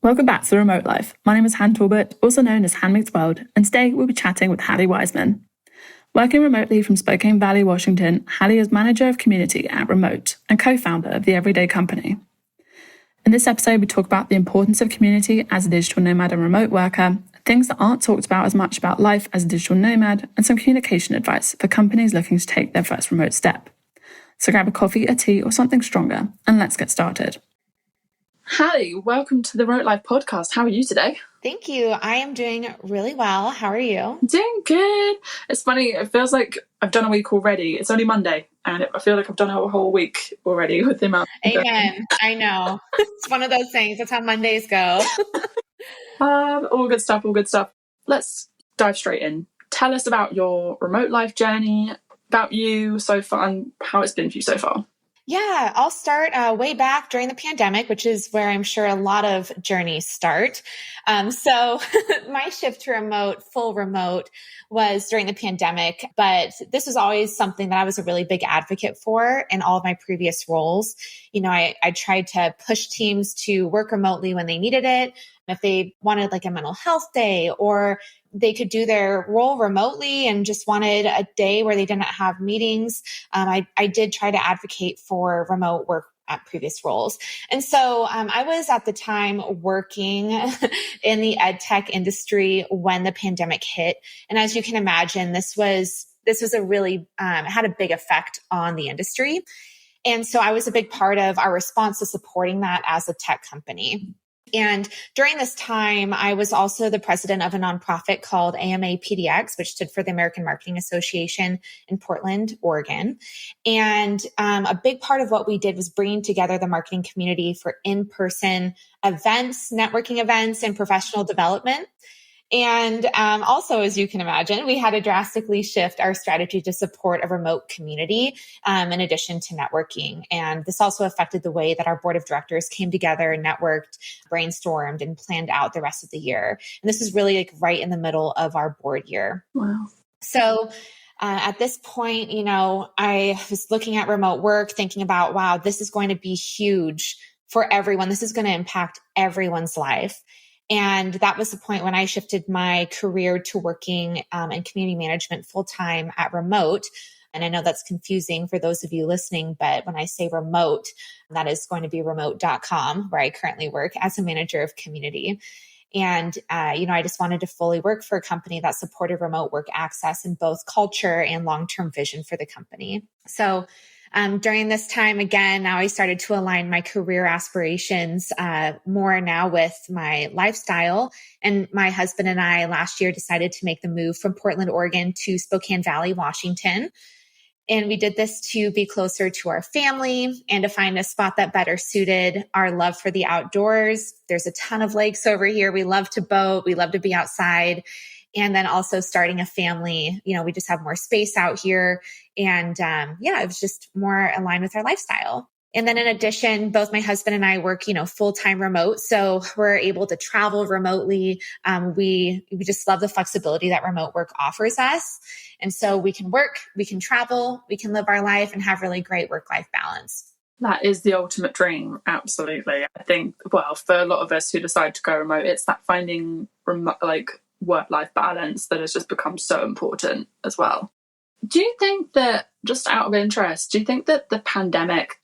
Welcome back to The Remote Life. My name is Han Talbot, also known as Han Meets World, and today we'll be chatting with Hallie Wiseman. Working remotely from Spokane Valley, Washington, Hallie is Manager of Community at Remot and co-founder of the Everyday Company. In this episode, we talk about the importance of community as a digital nomad and remote worker, things that aren't talked about as much about life as a digital nomad, and some communication advice for companies looking to take their first remote step. So grab a coffee, a tea, or something stronger, and let's get started. Hallie, welcome to the Remote Life podcast. How are you today? Thank you. I am doing really well. How are you? Doing good. It's funny. It feels like I've done a week already. It's only Monday, and I feel like I've done a whole week already with the amount. Amen. I know. It's one of those things. That's how Mondays go. All good stuff. All good stuff. Let's dive straight in. Tell us about your remote life journey, about you so far, and how it's been for you so far. Yeah, I'll start way back during the pandemic, which is where I'm sure a lot of journeys start. So my shift to full remote was during the pandemic, but this was always something that I was a really big advocate for in all of my previous roles. You know, I tried to push teams to work remotely when they needed it. If they wanted like a mental health day, or they could do their role remotely and just wanted a day where they didn't have meetings, I did try to advocate for remote work at previous roles. And so I was at the time working in the ed tech industry when the pandemic hit. And as you can imagine, this was a really, had a big effect on the industry. And so I was a big part of our response to supporting that as a tech company. And during this time, I was also the president of a nonprofit called AMA PDX, which stood for the American Marketing Association in Portland, Oregon. And a big part of what we did was bringing together the marketing community for in-person events, networking events, and professional development. And also, as you can imagine, we had to drastically shift our strategy to support a remote community in addition to networking. And this also affected the way that our board of directors came together, networked, brainstormed, and planned out the rest of the year. And this is really like right in the middle of our board year. Wow. So at this point, you know, I was looking at remote work, thinking about, wow, this is going to be huge for everyone. This is going to impact everyone's life. And that was the point when I shifted my career to working in community management full-time at Remot. And I know that's confusing for those of you listening, but when I say remote, that is going to be remot.com, where I currently work as a manager of community. And, I just wanted to fully work for a company that supported remote work access in both culture and long-term vision for the company. So during this time, again, now I started to align my career aspirations more now with my lifestyle. And my husband and I last year decided to make the move from Portland, Oregon to Spokane Valley, Washington. And we did this to be closer to our family and to find a spot that better suited our love for the outdoors. There's a ton of lakes over here. We love to boat. We love to be outside. And then also starting a family, we just have more space out here. And it was just more aligned with our lifestyle. And then in addition, both my husband and I work, full-time remote. So we're able to travel remotely. We just love the flexibility that remote work offers us. And so we can work, we can travel, we can live our life and have really great work-life balance. That is the ultimate dream. Absolutely. I think, for a lot of us who decide to go remote, it's that finding work-life balance that has just become so important as well. Do you think that, just out of interest, do you think that the pandemic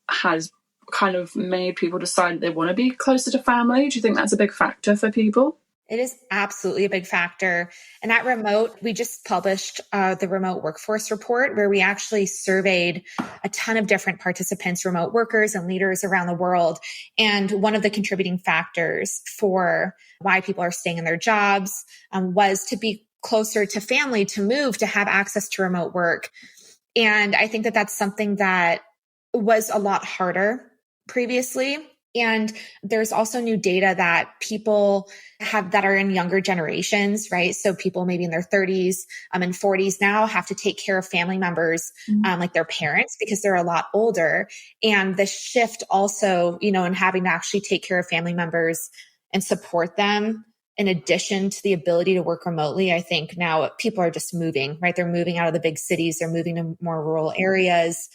has kind of made people decide that they want to be closer to family? Do you think that's a big factor for people? It is absolutely a big factor. And at Remot, we just published the Remote Workforce Report, where we actually surveyed a ton of different participants, remote workers and leaders around the world. And one of the contributing factors for why people are staying in their jobs was to be closer to family, to move, to have access to remote work. And I think that that's something that was a lot harder previously. And there's also new data that people have that are in younger generations, right? So people maybe in their 30s and 40s now have to take care of family members, like their parents, because they're a lot older. And the shift also, in having to actually take care of family members and support them in addition to the ability to work remotely. I think now people are just moving, right? They're moving out of the big cities. They're moving to more rural areas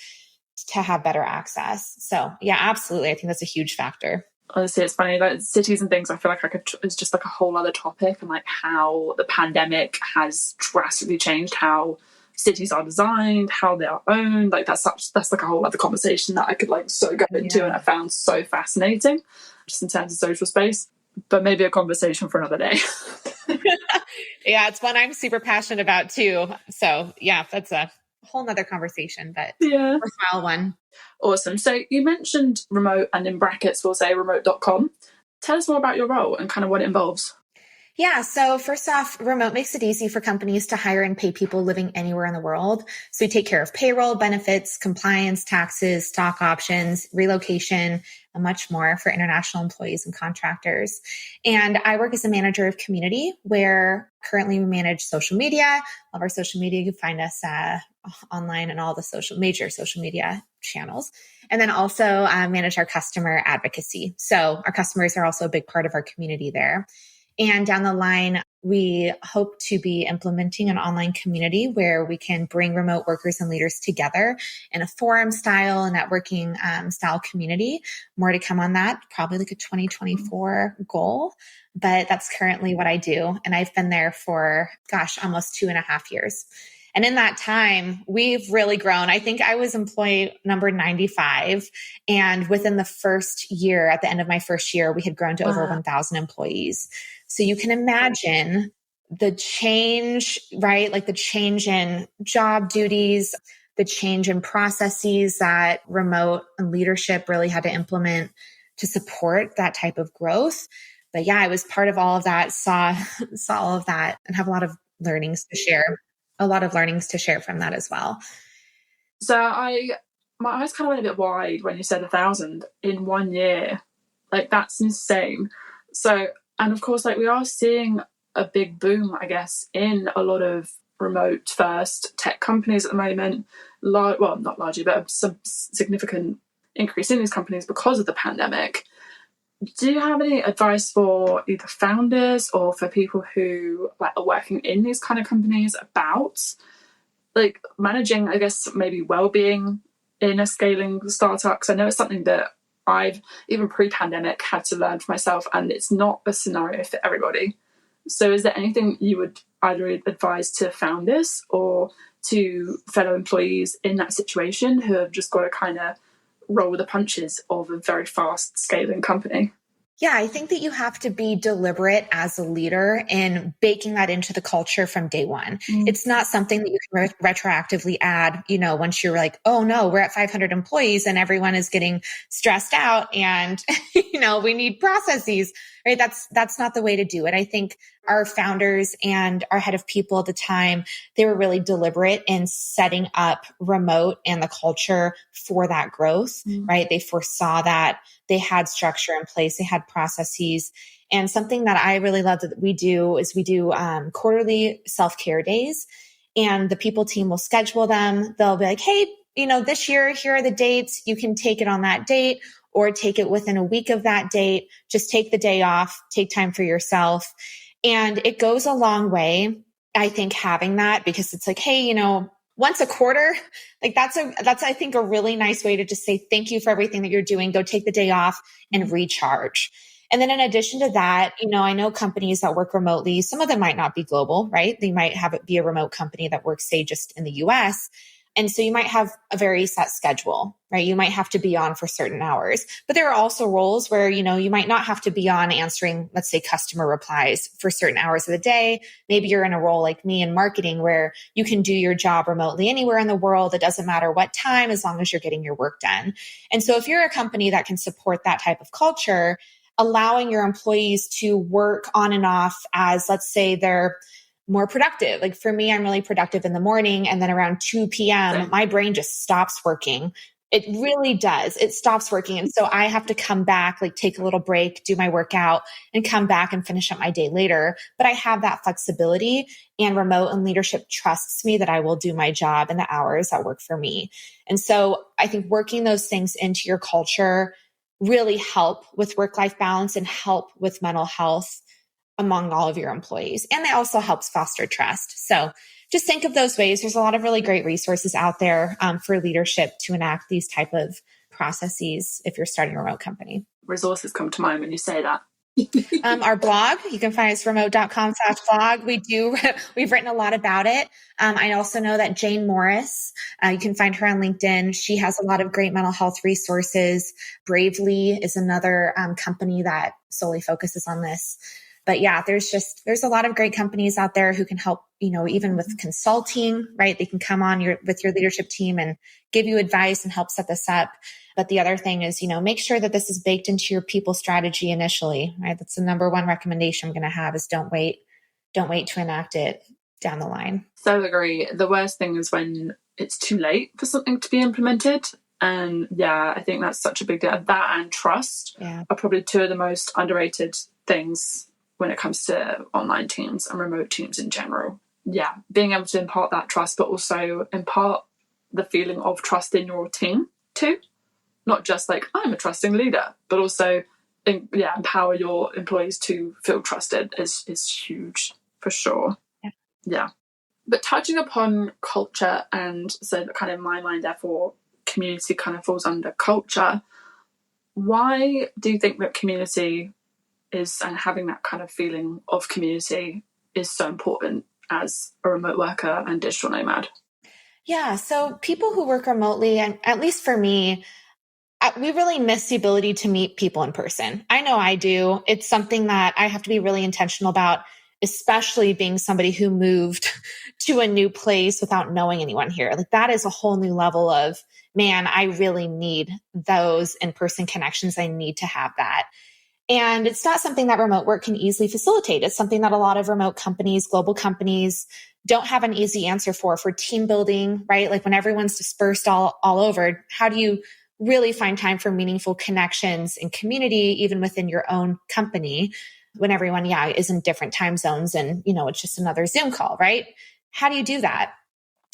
to have better access. So yeah, absolutely. I think that's a huge factor. Honestly, it's funny, like cities and things, I feel like it's just like a whole other topic, and like how the pandemic has drastically changed how cities are designed, how they are owned. Like that's like a whole other conversation that I could like so go into, and I found so fascinating just in terms of social space. But maybe a conversation for another day. Yeah, it's one I'm super passionate about too. So yeah, that's a whole nother conversation, but yeah, worthwhile one. Awesome. So you mentioned Remot, and in brackets we'll say remot.com. Tell us more about your role and kind of what it involves. Yeah. So first off, Remot makes it easy for companies to hire and pay people living anywhere in the world. So we take care of payroll, benefits, compliance, taxes, stock options, relocation, and much more for international employees and contractors. And I work as a manager of community, where currently we manage social media. All of our social media, you can find us online and all the major social media channels. And then also manage our customer advocacy. So our customers are also a big part of our community there. And down the line, we hope to be implementing an online community where we can bring remote workers and leaders together in a forum style and networking style community. More to come on that, probably like a 2024 goal. But that's currently what I do. And I've been there for, almost 2.5 years. And in that time, we've really grown. I think I was employee number 95. And within the first year, at the end of my first year, we had grown to over 1,000 employees. So you can imagine the change, right? Like the change in job duties, the change in processes that remote and leadership really had to implement to support that type of growth. But yeah, I was part of all of that, saw all of that, and have a lot of learnings to share from that as well. So my eyes kind of went a bit wide when you said 1,000 in 1 year. Like that's insane. So, and of course, like we are seeing a big boom, I guess, in a lot of remote first tech companies at the moment. Well, not largely, but some significant increase in these companies because of the pandemic. Do you have any advice for either founders or for people who like are working in these kind of companies about like managing, I guess, maybe well-being in a scaling startup? Because I know it's something that I've, even pre-pandemic, had to learn for myself, and it's not a scenario for everybody. So is there anything you would either advise to founders or to fellow employees in that situation who have just got to kind of roll the punches of a very fast scaling company? Yeah, I think that you have to be deliberate as a leader in baking that into the culture from day one. It's not something that you can retroactively add, once you're like, oh no, we're at 500 employees and everyone is getting stressed out and, we need processes, right? That's not the way to do it. I think our founders and our head of people at the time, they were really deliberate in setting up remote and the culture for that growth, right? They foresaw that. They had structure in place. They had processes. And something that I really love that we do is we do quarterly self-care days, and the people team will schedule them. They'll be like, hey, this year, here are the dates. You can take it on that date or take it within a week of that date. Just take the day off, take time for yourself. And it goes a long way, I think, having that, because it's like, hey, once a quarter, like that's I think a really nice way to just say thank you for everything that you're doing. Go take the day off and recharge. And then in addition to that, I know companies that work remotely, some of them might not be global, right? They might have it be a remote company that works, say, just in the US. And so you might have a very set schedule, right? You might have to be on for certain hours, but there are also roles where, you might not have to be on answering, let's say, customer replies for certain hours of the day. Maybe you're in a role like me in marketing where you can do your job remotely anywhere in the world. It doesn't matter what time, as long as you're getting your work done. And so if you're a company that can support that type of culture, allowing your employees to work on and off as, let's say, they're more productive. Like for me, I'm really productive in the morning, and then around 2 p.m., my brain just stops working. It really does. It stops working. And so I have to come back, like take a little break, do my workout, and come back and finish up my day later. But I have that flexibility, and remote and leadership trusts me that I will do my job in the hours that work for me. And so I think working those things into your culture really help with work-life balance and help with mental health among all of your employees. And it also helps foster trust. So just think of those ways. There's a lot of really great resources out there for leadership to enact these type of processes if you're starting a remote company. Resources come to mind when you say that. Our blog, you can find us remot.com/blog. We've written a lot about it. I also know that Jane Morris, you can find her on LinkedIn. She has a lot of great mental health resources. Bravely is another company that solely focuses on this. But yeah, there's a lot of great companies out there who can help, even with consulting, right? They can come on with your leadership team and give you advice and help set this up. But the other thing is, make sure that this is baked into your people strategy initially, right? That's the number one recommendation I'm going to have is don't wait to enact it down the line. So agree. The worst thing is when it's too late for something to be implemented. And yeah, I think that's such a big deal. That and trust are probably two of the most underrated things when it comes to online teams and remote teams in general. Yeah, being able to impart that trust, but also impart the feeling of trust in your team too. Not just like, I'm a trusting leader, but also empower your employees to feel trusted is huge for sure. Yeah. But touching upon culture, and so kind of in my mind, therefore, community kind of falls under culture. Why do you think that community is, and having that kind of feeling of community is so important as a remote worker and digital nomad? Yeah. So people who work remotely, and at least for me, we really miss the ability to meet people in person. I know I do. It's something that I have to be really intentional about, especially being somebody who moved to a new place without knowing anyone here. Like that is a whole new level of, man, I really need those in-person connections. I need to have that. And it's not something that remote work can easily facilitate. It's something that a lot of remote companies, global companies, don't have an easy answer for team building, right? Like when everyone's dispersed all over, how do you really find time for meaningful connections and community, even within your own company, when everyone, is in different time zones and, it's just another Zoom call, right? How do you do that?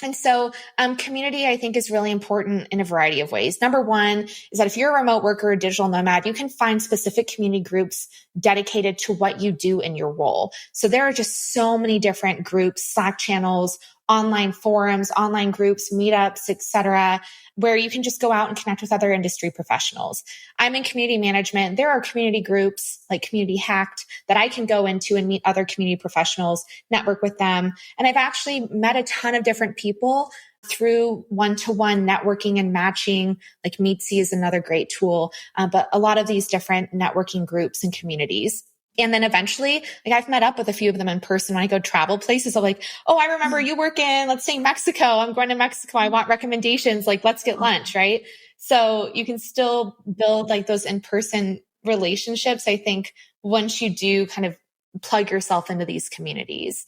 And so community, I think, is really important in a variety of ways. Number one is that if you're a remote worker or digital nomad, you can find specific community groups dedicated to what you do in your role. So there are just so many different groups, Slack channels, online forums, online groups, meetups, etc., where you can just go out and connect with other industry professionals. I'm in community management. There are community groups like Community Hacked that I can go into and meet other community professionals, network with them. And I've actually met a ton of different people through one-to-one networking and matching. Like Meetsy is another great tool, but a lot of these different networking groups and communities. And then eventually, like I've met up with a few of them in person when I go travel places. I'm like, oh, I remember you work in, let's say Mexico. I'm going to Mexico. I want recommendations. Like, let's get lunch, right? So you can still build like those in-person relationships, I think, once you do kind of plug yourself into these communities.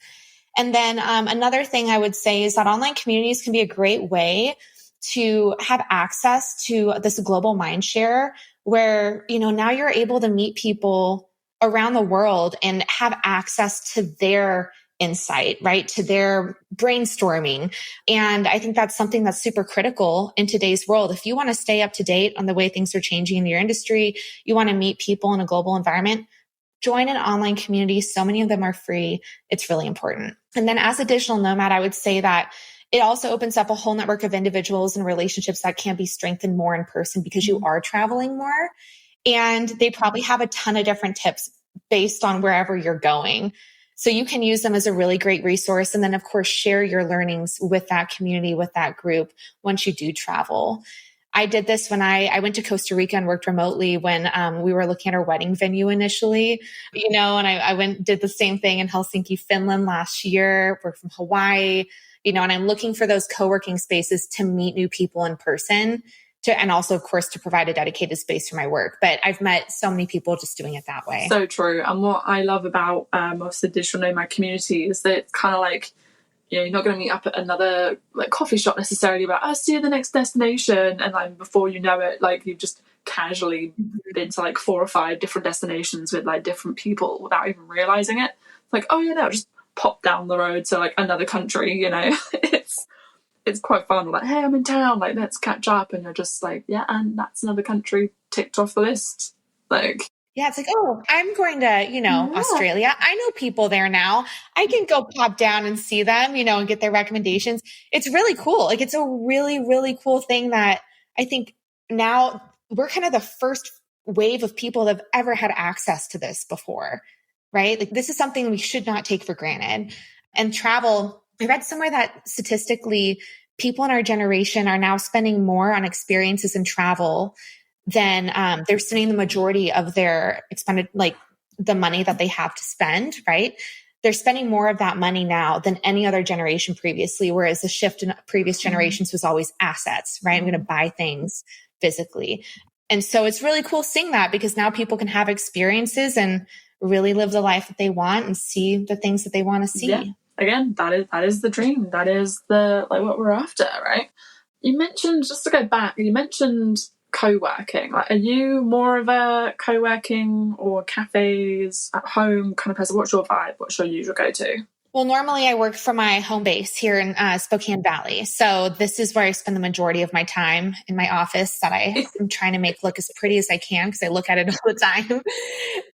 And then another thing I would say is that online communities can be a great way to have access to this global mindshare where, now you're able to meet people around the world and have access to their insight, right? To their brainstorming. And I think that's something that's super critical in today's world. If you want to stay up to date on the way things are changing in your industry, you want to meet people in a global environment, join an online community. So many of them are free. It's really important. And then as a digital nomad, I would say that it also opens up a whole network of individuals and relationships that can be strengthened more in person because you are traveling more. And they probably have a ton of different tips based on wherever you're going. So you can use them as a really great resource. And then, of course, share your learnings with that community, with that group once you do travel. I did this when I went to Costa Rica and worked remotely when we were looking at our wedding venue initially, and I did the same thing in Helsinki, Finland last year. We're from Hawaii, and I'm looking for those co-working spaces to meet new people in person. And also, of course, to provide a dedicated space for my work. But I've met so many people just doing it that way. So true. And what I love about the digital nomad community is that it's kind of like, you're not going to meet up at another like coffee shop necessarily about, I'll see you at the next destination. And like before you know it, like you've just casually been to like 4 or 5 different destinations with like different people without even realizing it. Like, oh yeah, no, just pop down the road to like another country, It's quite fun. Like, hey, I'm in town. Like, let's catch up. And you're just like, yeah, and that's another country ticked off the list. Like, yeah, it's like, oh, I'm going to, Australia. I know people there now. I can go pop down and see them, and get their recommendations. It's really cool. Like, it's a really, really cool thing that I think now we're kind of the first wave of people that have ever had access to this before, right? Like this is something we should not take for granted. And travel, I read somewhere that statistically people in our generation are now spending more on experiences and travel than they're spending the majority of their expended, like the money that they have to spend, right? They're spending more of that money now than any other generation previously, whereas the shift in previous generations was always assets, right? I'm going to buy things physically. And so it's really cool seeing that because now people can have experiences and really live the life that they want and see the things that they want to see. Yeah. Again, that is the dream. That is the like what we're after, right? You mentioned, just to go back, you mentioned co-working. Like, are you more of a co-working or cafes at home kind of person? What's your vibe? What's your usual go-to? Well, normally I work from my home base here in Spokane Valley. So this is where I spend the majority of my time in my office that I'm trying to make look as pretty as I can because I look at it all the time.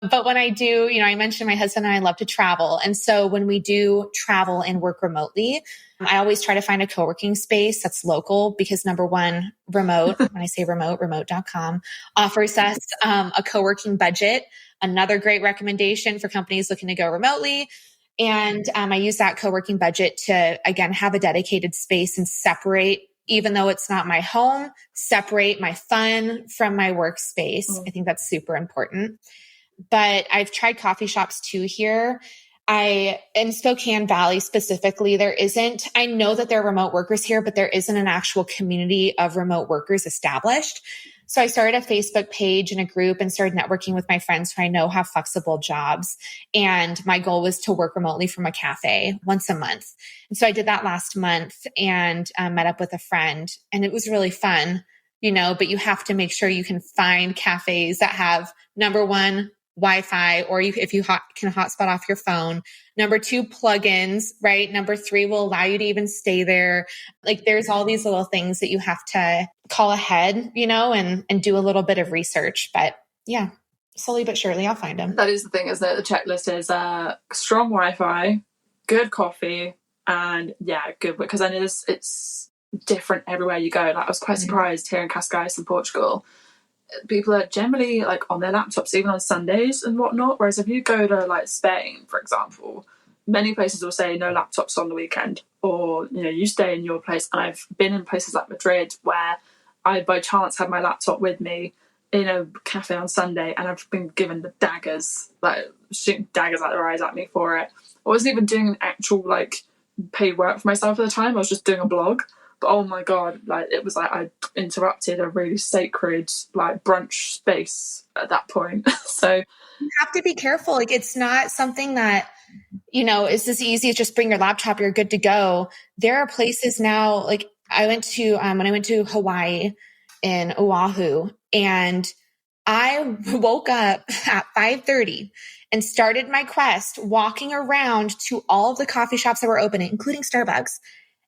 But when I do, I mentioned my husband and I love to travel. And so when we do travel and work remotely, I always try to find a co-working space that's local because number one, Remot, when I say remote, remot.com offers us a co-working budget. Another great recommendation for companies looking to go remotely. And I use that co-working budget to, again, have a dedicated space and separate, even though it's not my home, separate my fun from my workspace. I think that's super important. But I've tried coffee shops too here. In Spokane Valley specifically, I know that there are remote workers here, but there isn't an actual community of remote workers established. So I started a Facebook page and a group and started networking with my friends who I know have flexible jobs. And my goal was to work remotely from a cafe once a month. And so I did that last month and met up with a friend, and it was really fun, but you have to make sure you can find cafes that have, number one, Wi-Fi, or if you can hotspot off your phone. Number two, plugins, right? Number three will allow you to even stay there. Like there's all these little things that you have to call ahead, and do a little bit of research. But yeah, slowly but surely I'll find them. That is the thing, is that the checklist is strong Wi-Fi, good coffee, and good, because I know it's different everywhere you go. Like I was quite surprised here in Cascais in Portugal. People are generally like on their laptops even on Sundays and whatnot, whereas if you go to like Spain, for example, many places will say no laptops on the weekend, or you stay in your place. And I've been in places like Madrid where I by chance had my laptop with me in a cafe on Sunday, and I've been given the daggers, like shooting daggers out their eyes at me for it. I wasn't even doing an actual like paid work for myself at the time. I was just doing a blog. But oh my God, like it was like I interrupted a really sacred like brunch space at that point. So you have to be careful. Like it's not something that, is as easy as just bring your laptop, you're good to go. There are places now, like I went to, when I went to Hawaii in Oahu, and I woke up at 5:30 and started my quest walking around to all of the coffee shops that were open, including Starbucks.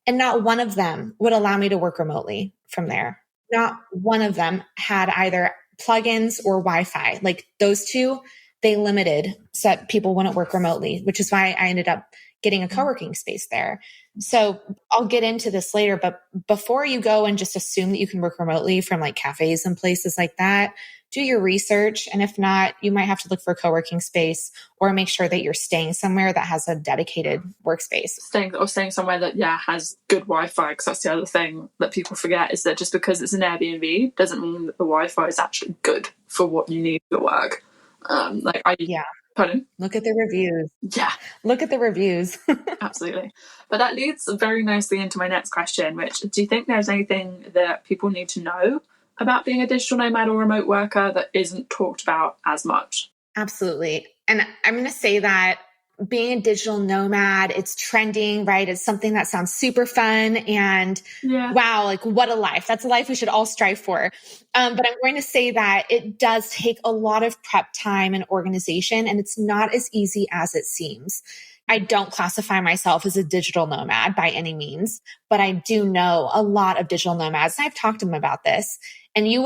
And not one of them would allow me to work remotely from there. Not one of them had either plugins or Wi-Fi. Like those two, they limited so that people wouldn't work remotely, which is why I ended up getting a co-working space there. So I'll get into this later, but before you go and just assume that you can work remotely from like cafes and places like that, do your research. And if not, you might have to look for a co-working space or make sure that you're staying somewhere that has a dedicated workspace. Staying somewhere that, has good Wi-Fi, because that's the other thing that people forget, is that just because it's an Airbnb doesn't mean that the Wi-Fi is actually good for what you need to work. Pardon? Look at the reviews. Yeah. Look at the reviews. Absolutely. But that leads very nicely into my next question, which, do you think there's anything that people need to know about being a digital nomad or remote worker that isn't talked about as much? Absolutely. And I'm going to say that being a digital nomad, it's trending, right? It's something that sounds super fun and wow, like what a life. That's a life we should all strive for. But I'm going to say that it does take a lot of prep time and organization, and it's not as easy as it seems. I don't classify myself as a digital nomad by any means, but I do know a lot of digital nomads. And I've talked to them about this. And you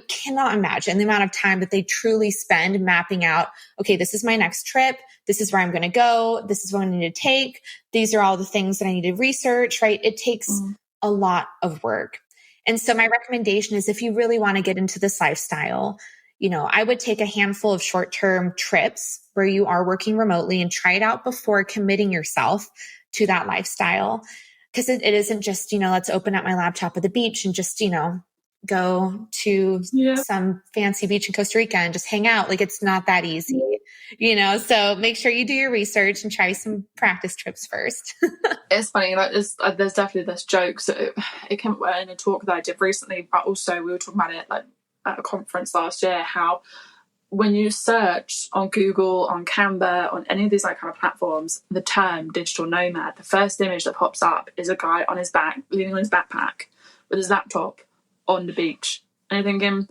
cannot imagine the amount of time that they truly spend mapping out, okay, this is my next trip. This is where I'm going to go. This is what I need to take. These are all the things that I need to research, right? It takes a lot of work. And so my recommendation is if you really want to get into this lifestyle, I would take a handful of short-term trips where you are working remotely and try it out before committing yourself to that lifestyle. Because it isn't just, let's open up my laptop at the beach and just, go to some fancy beach in Costa Rica and just hang out. Like, it's not that easy, so make sure you do your research and try some practice trips first. It's funny, like there's definitely this joke. So it came up in a talk that I did recently, but also we were talking about it like at a conference last year, how when you search on Google, on Canva, on any of these like kind of platforms, the term digital nomad, the first image that pops up is a guy on his back, leaning on his backpack with his laptop on the beach. And I'm thinking,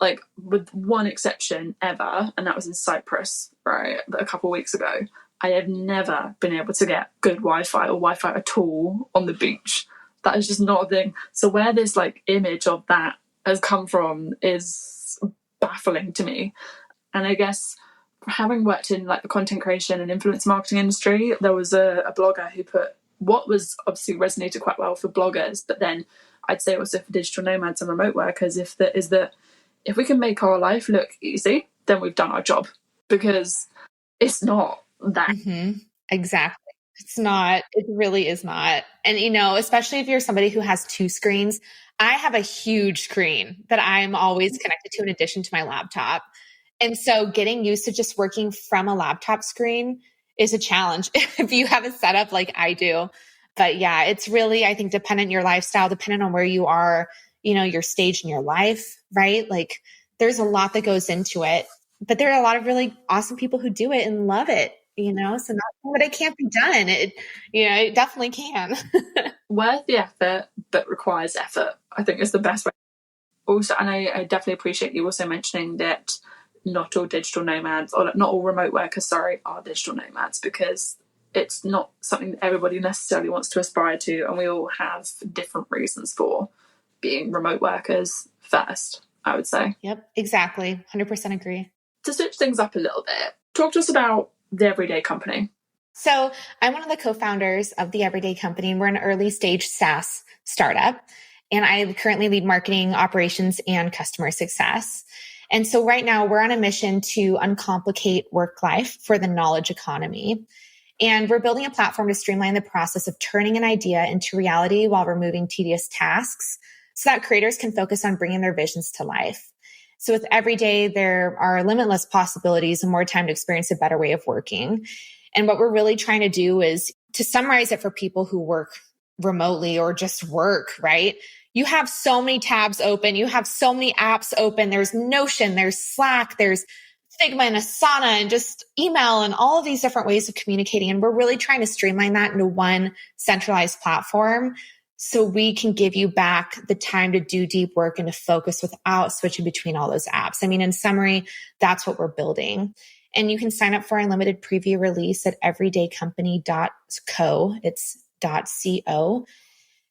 like, with one exception ever, and that was in Cyprus, right, a couple of weeks ago, I have never been able to get good Wi-Fi or Wi-Fi at all on the beach. That is just not a thing. So where this like image of that has come from is baffling to me. And I guess having worked in like the content creation and influence marketing industry, there was a blogger who put what was obviously resonated quite well for bloggers, but then I'd say also for digital nomads and remote workers, if we can make our life look easy, then we've done our job, because it's not that. Mm-hmm. Exactly. It's not. It really is not. And, especially if you're somebody who has two screens, I have a huge screen that I'm always connected to in addition to my laptop. And so getting used to just working from a laptop screen is a challenge if you have a setup like I do. But yeah, it's really, I think, dependent on your lifestyle, dependent on where you are, your stage in your life, right? Like, there's a lot that goes into it, but there are a lot of really awesome people who do it and love it, so not that it can't be done. It definitely can. Worth the effort, but requires effort, I think, is the best way. Also, and I definitely appreciate you also mentioning that not all digital nomads, or not all remote workers, are digital nomads, because it's not something that everybody necessarily wants to aspire to, and we all have different reasons for being remote workers first, I would say. Yep, exactly. 100% agree. To switch things up a little bit, talk to us about the Everyday Company. So I'm one of the co-founders of the Everyday Company, and we're an early stage SaaS startup. And I currently lead marketing, operations, and customer success. And so right now we're on a mission to uncomplicate work life for the knowledge economy. And we're building a platform to streamline the process of turning an idea into reality while removing tedious tasks so that creators can focus on bringing their visions to life. So with Everyday, there are limitless possibilities and more time to experience a better way of working. And what we're really trying to do is to summarize it for people who work remotely or just work, right? You have so many tabs open. You have so many apps open. There's Notion, there's Slack, there's Figma and Asana and just email and all of these different ways of communicating. And we're really trying to streamline that into one centralized platform so we can give you back the time to do deep work and to focus without switching between all those apps. I mean, in summary, that's what we're building. And you can sign up for our limited preview release at everydaycompany.co. It's .co.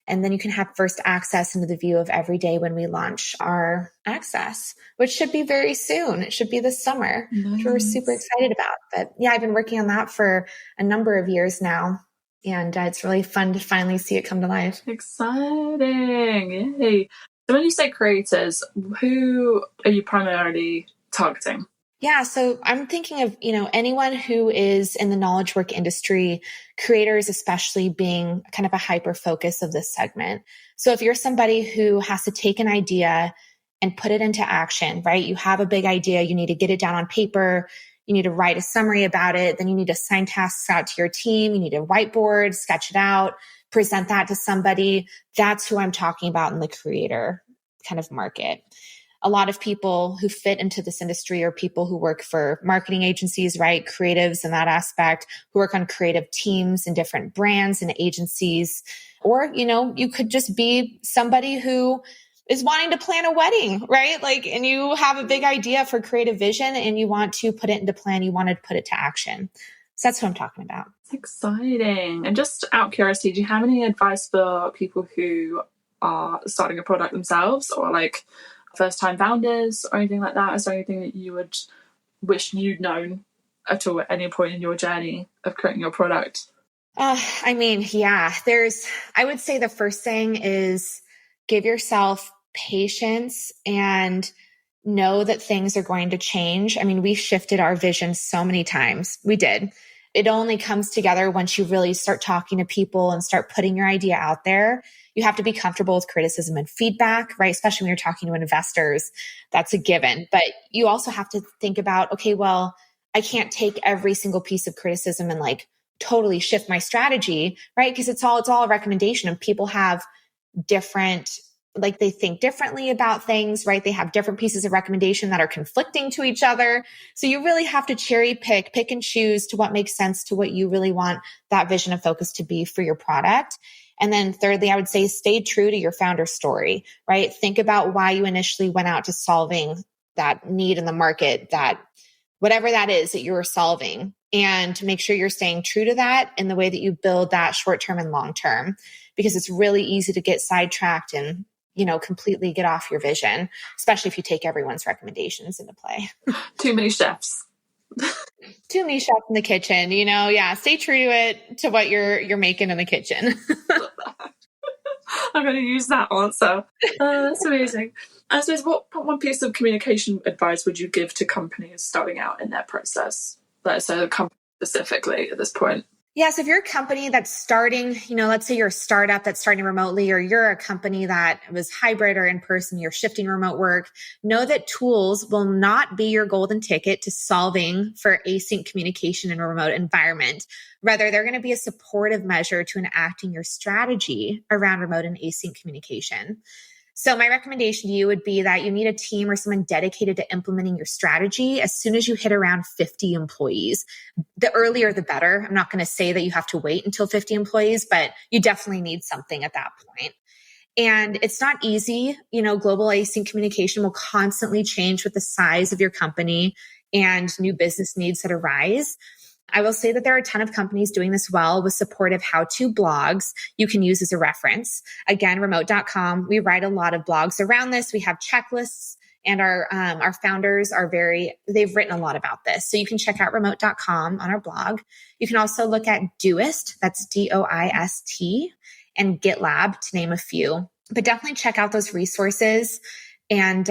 And then you can have first access into the view of Everyday when we launch our access, which should be very soon. It should be this summer, which we're super excited about. But yeah, I've been working on that for a number of years now. And it's really fun to finally see it come to life. Exciting. Yay. So when you say creators, who are you primarily targeting? Yeah, so I'm thinking of, anyone who is in the knowledge work industry, creators especially being kind of a hyper focus of this segment. So if you're somebody who has to take an idea and put it into action, right? You have a big idea, you need to get it down on paper, you need to write a summary about it, then you need to assign tasks out to your team, you need to whiteboard, sketch it out, present that to somebody. That's who I'm talking about in the creator kind of market. A lot of people who fit into this industry are people who work for marketing agencies, right? Creatives in that aspect, who work on creative teams in different brands and agencies. Or, you could just be somebody who is wanting to plan a wedding, right? And you have a big idea for creative vision and you want to put it into plan, you want to put it to action. So that's what I'm talking about. It's exciting. And just out of curiosity, do you have any advice for people who are starting a product themselves, or first-time founders or anything like that? Is there anything that you would wish you'd known at all at any point in your journey of creating your product? I would say the first thing is give yourself patience and know that things are going to change. I mean, we shifted our vision so many times. We did. It only comes together once you really start talking to people and start putting your idea out there. You have to be comfortable with criticism and feedback, right? Especially when you're talking to investors, that's a given. But you also have to think about, okay, well, I can't take every single piece of criticism and like totally shift my strategy, right? Because it's all a recommendation, and people have different, like they think differently about things, right? They have different pieces of recommendation that are conflicting to each other. So you really have to cherry pick and choose to what makes sense to what you really want that vision and focus to be for your product. And then thirdly, I would say stay true to your founder story, right? Think about why you initially went out to solving that need in the market, that whatever that is that you were solving, and make sure you're staying true to that in the way that you build that short-term and long-term, because it's really easy to get sidetracked and, completely get off your vision, especially if you take everyone's recommendations into play. Too many chefs. Too many chefs in the kitchen, yeah, stay true to it, to what you're making in the kitchen. I'm going to use that answer. That's amazing. I suppose, what one piece of communication advice would you give to companies starting out in their process? Let's say the company specifically at this point. Yes, if you're a company that's starting, let's say you're a startup that's starting remotely, or you're a company that was hybrid or in person, you're shifting remote work, know that tools will not be your golden ticket to solving for async communication in a remote environment. Rather, they're going to be a supportive measure to enacting your strategy around remote and async communication. So my recommendation to you would be that you need a team or someone dedicated to implementing your strategy as soon as you hit around 50 employees. The earlier, the better. I'm not going to say that you have to wait until 50 employees, but you definitely need something at that point. And it's not easy. Global async communication will constantly change with the size of your company and new business needs that arise. I will say that there are a ton of companies doing this well with supportive how-to blogs you can use as a reference. Again, remot.com. We write a lot of blogs around this. We have checklists, and our founders they've written a lot about this. So you can check out remot.com on our blog. You can also look at Doist, that's DOIST, and GitLab, to name a few. But definitely check out those resources. And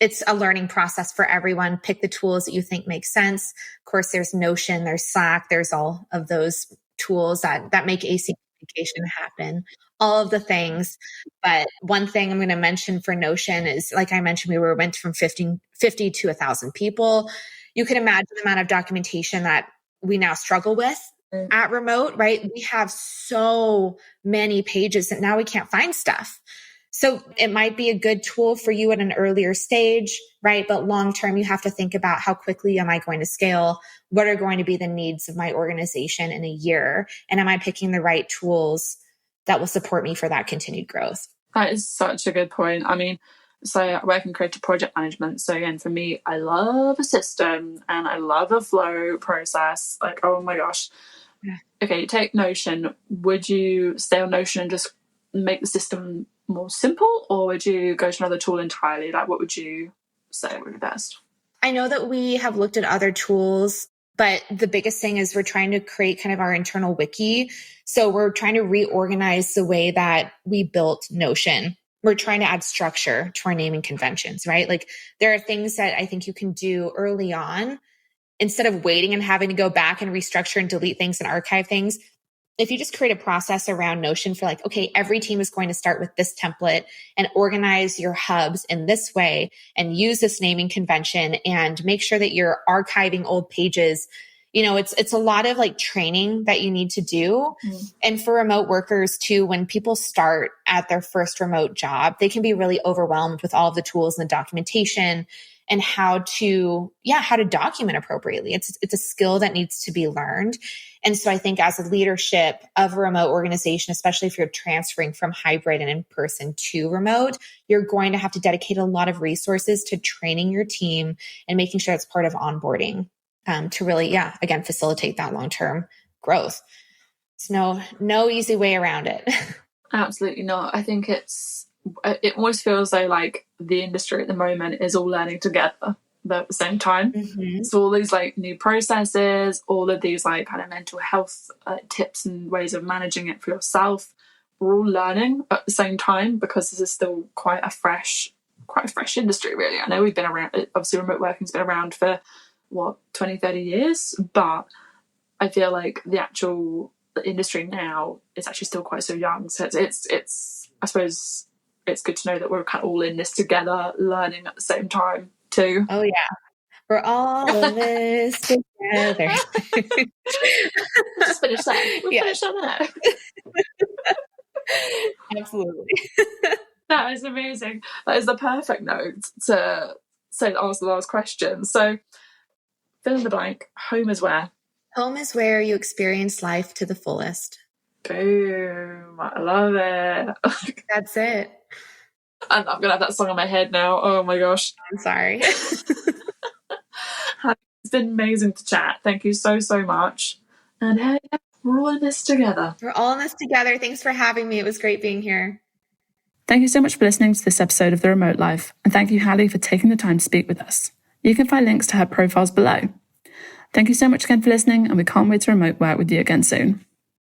it's a learning process for everyone. Pick the tools that you think make sense. Of course, there's Notion, there's Slack, there's all of those tools that make async communication happen, all of the things. But one thing I'm going to mention for Notion is, like I mentioned, we went from 50 to 1,000 people. You can imagine the amount of documentation that we now struggle with at Remot, right? We have so many pages that now we can't find stuff. So it might be a good tool for you at an earlier stage, right? But long-term, you have to think about, how quickly am I going to scale? What are going to be the needs of my organization in a year? And am I picking the right tools that will support me for that continued growth? That is such a good point. I mean, so I work in creative project management. So again, for me, I love a system and I love a flow process. Like, oh my gosh. Yeah. Okay, take Notion. Would you stay on Notion and just make the system more simple, or would you go to another tool entirely? Like, what would you say would be best? I know that we have looked at other tools, but the biggest thing is we're trying to create kind of our internal wiki. So we're trying to reorganize the way that we built Notion. We're trying to add structure to our naming conventions, right? Like, there are things that I think you can do early on instead of waiting and having to go back and restructure and delete things and archive things. If you just create a process around Notion for, like, okay, every team is going to start with this template and organize your hubs in this way and use this naming convention and make sure that you're archiving old pages. It's a lot of like training that you need to do. Mm-hmm. And for remote workers too, when people start at their first remote job, they can be really overwhelmed with all of the tools and the documentation and how to document appropriately. It's a skill that needs to be learned. And so I think as a leadership of a remote organization, especially if you're transferring from hybrid and in-person to remote, you're going to have to dedicate a lot of resources to training your team and making sure it's part of onboarding to really, again, facilitate that long-term growth. It's no easy way around it. Absolutely not. I think it almost feels like the industry at the moment is all learning together, but at the same time. Mm-hmm. So all these like new processes, all of these like kind of mental health tips and ways of managing it for yourself, we're all learning at the same time, because this is still quite a fresh industry, really. I know we've been around, obviously remote working's been around for 20-30 years, but I feel like the actual industry now is actually still quite so young. So it's I suppose it's good to know that we're kind of all in this together, learning at the same time too. Oh yeah, we're all in this together. Just finish that. We'll finish on that. Absolutely. That is amazing. That is the perfect note to ask the last question. So, fill in the blank. Home is where? Home is where you experience life to the fullest. Boom. I love it. That's it. And I'm going to have that song in my head now. Oh my gosh. I'm sorry. It's been amazing to chat. Thank you so, so much. And hey, we're all in this together. We're all in this together. Thanks for having me. It was great being here. Thank you so much for listening to this episode of The Remote Life. And thank you, Hallie, for taking the time to speak with us. You can find links to her profiles below. Thank you so much again for listening, and we can't wait to remote work with you again soon.